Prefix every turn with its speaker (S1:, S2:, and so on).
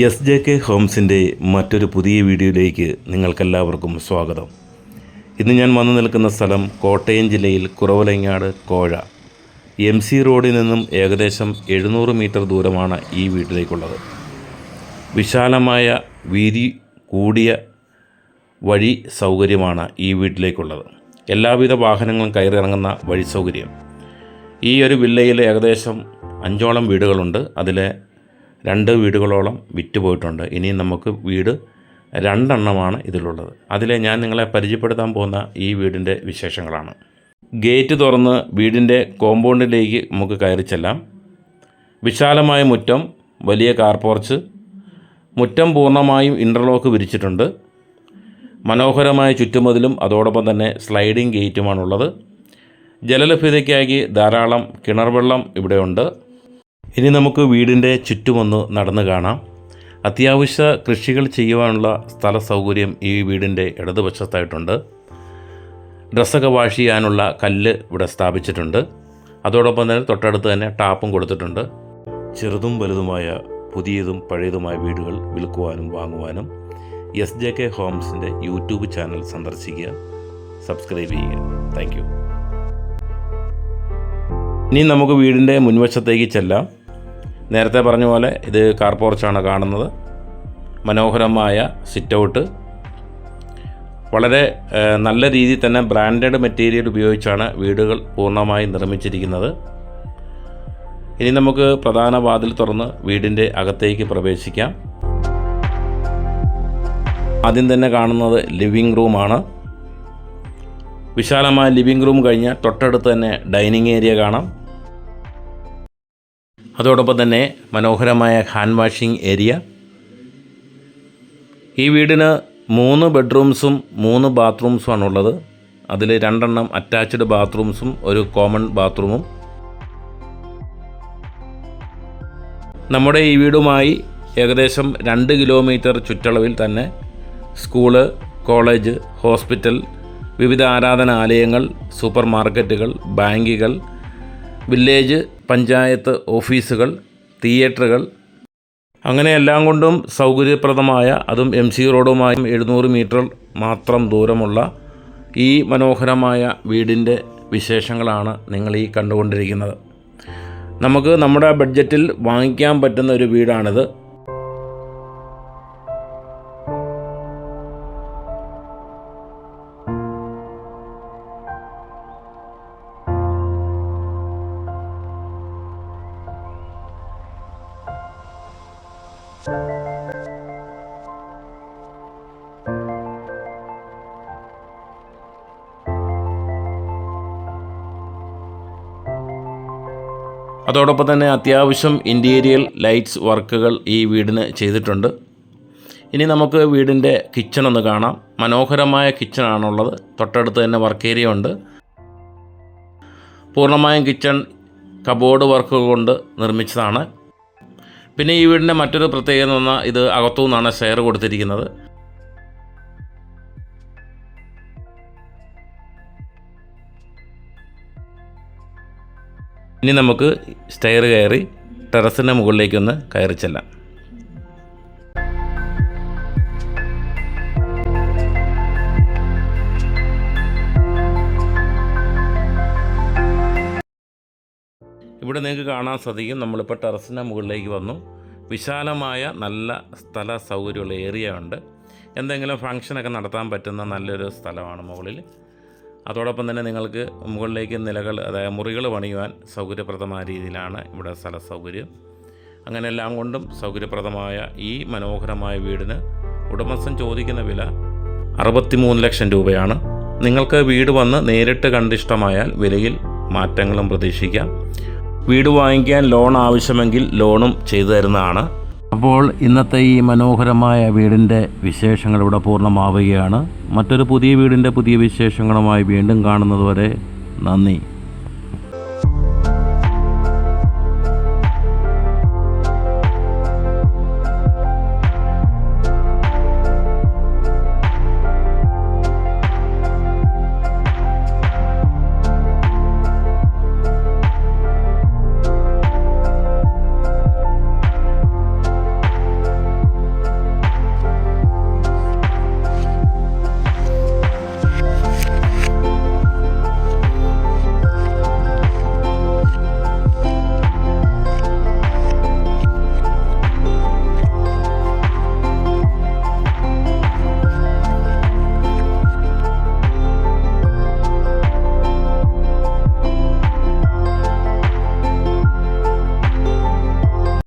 S1: SJK ഹോംസിൻ്റെ മറ്റൊരു പുതിയ വീഡിയോയിലേക്ക് നിങ്ങൾക്കെല്ലാവർക്കും സ്വാഗതം. ഇന്ന് ഞാൻ വന്നു നിൽക്കുന്ന സ്ഥലം കോട്ടയം ജില്ലയിൽ കുറവലങ്ങാട് കോഴ MC റോഡിൽ നിന്നും ഏകദേശം 700 മീറ്റർ ദൂരമാണ് ഈ വീട്ടിലേക്കുള്ളത്. വിശാലമായ വീതി കൂടിയ വഴി സൗകര്യമാണ് ഈ വീട്ടിലേക്കുള്ളത്. എല്ലാവിധ വാഹനങ്ങളും കയറിയിറങ്ങുന്ന വഴി സൗകര്യം. ഈ ഒരു വില്ലയിൽ ഏകദേശം 5ഓളം വീടുകളുണ്ട്. അതിലെ 2 വീടുകളോളം വിറ്റുപോയിട്ടുണ്ട്. ഇനി നമുക്ക് വീട് 2 എണ്ണമാണ് ഇതിലുള്ളത്. അതിലെ ഞാൻ നിങ്ങളെ പരിചയപ്പെടുത്താൻ പോകുന്ന ഈ വീടിൻ്റെ വിശേഷങ്ങളാണ്. ഗേറ്റ് തുറന്ന് വീടിൻ്റെ കോമ്പൗണ്ടിലേക്ക് നമുക്ക് കയറി ചെല്ലാം. വിശാലമായ മുറ്റം, വലിയ കാർ പോർച്ച്, മുറ്റം പൂർണ്ണമായും ഇൻ്റർലോക്ക് വിരിച്ചിട്ടുണ്ട്. മനോഹരമായ ചുറ്റുമതിലും അതോടൊപ്പം തന്നെ സ്ലൈഡിംഗ് ഗേറ്റുമാണുള്ളത്. ജലലഭ്യതയ്ക്കായി ധാരാളം കിണർ വെള്ളം ഇവിടെയുണ്ട്. ഇനി നമുക്ക് വീടിൻ്റെ ചുറ്റുമൊന്ന് നടന്നു കാണാം. അത്യാവശ്യ കൃഷികൾ ചെയ്യുവാനുള്ള സ്ഥല സൗകര്യം ഈ വീടിൻ്റെ ഇടതുവശത്തായിട്ടുണ്ട്. ഡ്രസ്സൊക്കെ വാഷ് ചെയ്യാനുള്ള കല്ല് ഇവിടെ സ്ഥാപിച്ചിട്ടുണ്ട്. അതോടൊപ്പം തന്നെ തൊട്ടടുത്ത് തന്നെ ടാപ്പും കൊടുത്തിട്ടുണ്ട്. ചെറുതും വലുതുമായ പുതിയതും പഴയതുമായ വീടുകൾ വിൽക്കുവാനും വാങ്ങുവാനും SJK ഹോംസിൻ്റെ യൂട്യൂബ് ചാനൽ സന്ദർശിക്കുക, സബ്സ്ക്രൈബ് ചെയ്യുക. Thank you. ഇനി നമുക്ക് വീടിൻ്റെ മുൻവശത്തേക്ക് ചെല്ലാം. നേരത്തെ പറഞ്ഞ പോലെ ഇത് കാർ പോർച്ചാണ് കാണുന്നത്. മനോഹരമായ സിറ്റ് ഔട്ട്, വളരെ നല്ല രീതിയിൽ തന്നെ ബ്രാൻഡഡ് മെറ്റീരിയൽ ഉപയോഗിച്ചാണ് വീടുകൾ പൂർണ്ണമായി നിർമ്മിച്ചിരിക്കുന്നത്. ഇനി നമുക്ക് പ്രധാന വാതിൽ തുറന്ന് വീടിൻ്റെ അകത്തേക്ക് പ്രവേശിക്കാം. ആദ്യം തന്നെ കാണുന്നത് ലിവിംഗ് റൂമാണ്. വിശാലമായ ലിവിംഗ് റൂം കഴിഞ്ഞാൽ തൊട്ടടുത്ത് തന്നെ ഡൈനിങ് ഏരിയ കാണാം. അതോടൊപ്പം തന്നെ മനോഹരമായ ഹാൻഡ് വാഷിംഗ് ഏരിയ. ഈ വീടിന് 3 ബെഡ്റൂംസും 3 ബാത്റൂംസുമാണുള്ളത്. അതിൽ 2 എണ്ണം അറ്റാച്ച്ഡ് ബാത്റൂംസും ഒരു കോമൺ ബാത്റൂമും. നമ്മുടെ ഈ വീടുമായി ഏകദേശം 2 കിലോമീറ്റർ ചുറ്റളവിൽ തന്നെ സ്കൂള്, കോളേജ്, ഹോസ്പിറ്റൽ, വിവിധ ആരാധനാലയങ്ങൾ, സൂപ്പർ മാർക്കറ്റുകൾ, ബാങ്കുകൾ, വില്ലേജ് പഞ്ചായത്ത് ഓഫീസുകൾ, തിയേറ്ററുകൾ, അങ്ങനെ എല്ലാം കൊണ്ടും സൗകര്യപ്രദമായ, അതും MC റോഡുമായും 700 മീറ്റർ മാത്രം ദൂരമുള്ള ഈ മനോഹരമായ വീടിൻ്റെ വിശേഷങ്ങളാണ് നിങ്ങൾ ഈ കണ്ടുകൊണ്ടിരിക്കുന്നത്. നമുക്ക് നമ്മുടെ ബഡ്ജറ്റിൽ വാങ്ങിക്കാൻ പറ്റുന്ന ഒരു വീടാണിത്. അതോടൊപ്പം തന്നെ അത്യാവശ്യം ഇൻറ്റീരിയൽ ലൈറ്റ്സ് വർക്കുകൾ ഈ വീടിന് ചെയ്തിട്ടുണ്ട്. ഇനി നമുക്ക് വീടിൻ്റെ കിച്ചൺ ഒന്ന് കാണാം. മനോഹരമായ കിച്ചണാണുള്ളത്. തൊട്ടടുത്ത് തന്നെ വർക്ക് ഏരിയ ഉണ്ട്. പൂർണ്ണമായും കിച്ചൺ കബോർഡ് വർക്കുകൾ കൊണ്ട് നിർമ്മിച്ചതാണ്. പിന്നെ ഈ വീടിൻ്റെ മറ്റൊരു പ്രത്യേകത എന്ന് പറഞ്ഞാൽ ഇത് അകത്തു നിന്നാണ് സ്റ്റെയർ കൊടുത്തിരിക്കുന്നത്. ഇനി നമുക്ക് സ്റ്റെയർ കയറി ടെറസിൻ്റെ മുകളിലേക്കൊന്ന് കയറി ചെല്ലാം. ഇവിടെ നിങ്ങൾക്ക് കാണാൻ സാധിക്കും, നമ്മളിപ്പോൾ ടെറസിൻ്റെ മുകളിലേക്ക് വന്നു. വിശാലമായ നല്ല സ്ഥല സൗകര്യമുള്ള ഏരിയ ഉണ്ട്. എന്തെങ്കിലും ഫംഗ്ഷനൊക്കെ നടത്താൻ പറ്റുന്ന നല്ലൊരു സ്ഥലമാണ് മുകളിൽ. അതോടൊപ്പം തന്നെ നിങ്ങൾക്ക് മുകളിലേക്ക് നിലകൾ, അതായത് മുറികൾ പണിയുവാൻ സൗകര്യപ്രദമായ രീതിയിലാണ് ഇവിടെ സ്ഥല സൗകര്യം. അങ്ങനെ എല്ലാം കൊണ്ടും സൗകര്യപ്രദമായ ഈ മനോഹരമായ വീടിന് ഉടമസ്ഥൻ ചോദിക്കുന്ന വില 63 ലക്ഷം രൂപയാണ്. നിങ്ങൾക്ക് വീട് വന്ന് നേരിട്ട് കണ്ടിഷ്ടമായാൽ വിലയിൽ മാറ്റങ്ങളും പ്രതീക്ഷിക്കാം. വീട് വാങ്ങിക്കാൻ ലോൺ ആവശ്യമെങ്കിൽ ലോണും ചെയ്തു തരുന്നതാണ്. അപ്പോൾ ഇന്നത്തെ ഈ മനോഹരമായ വീടിൻ്റെ വിശേഷങ്ങൾ ഇവിടെ പൂർണ്ണമാവുകയാണ്. മറ്റൊരു പുതിയ വീടിൻ്റെ പുതിയ വിശേഷങ്ങളുമായി വീണ്ടും കാണുന്നതുവരെ നന്ദി.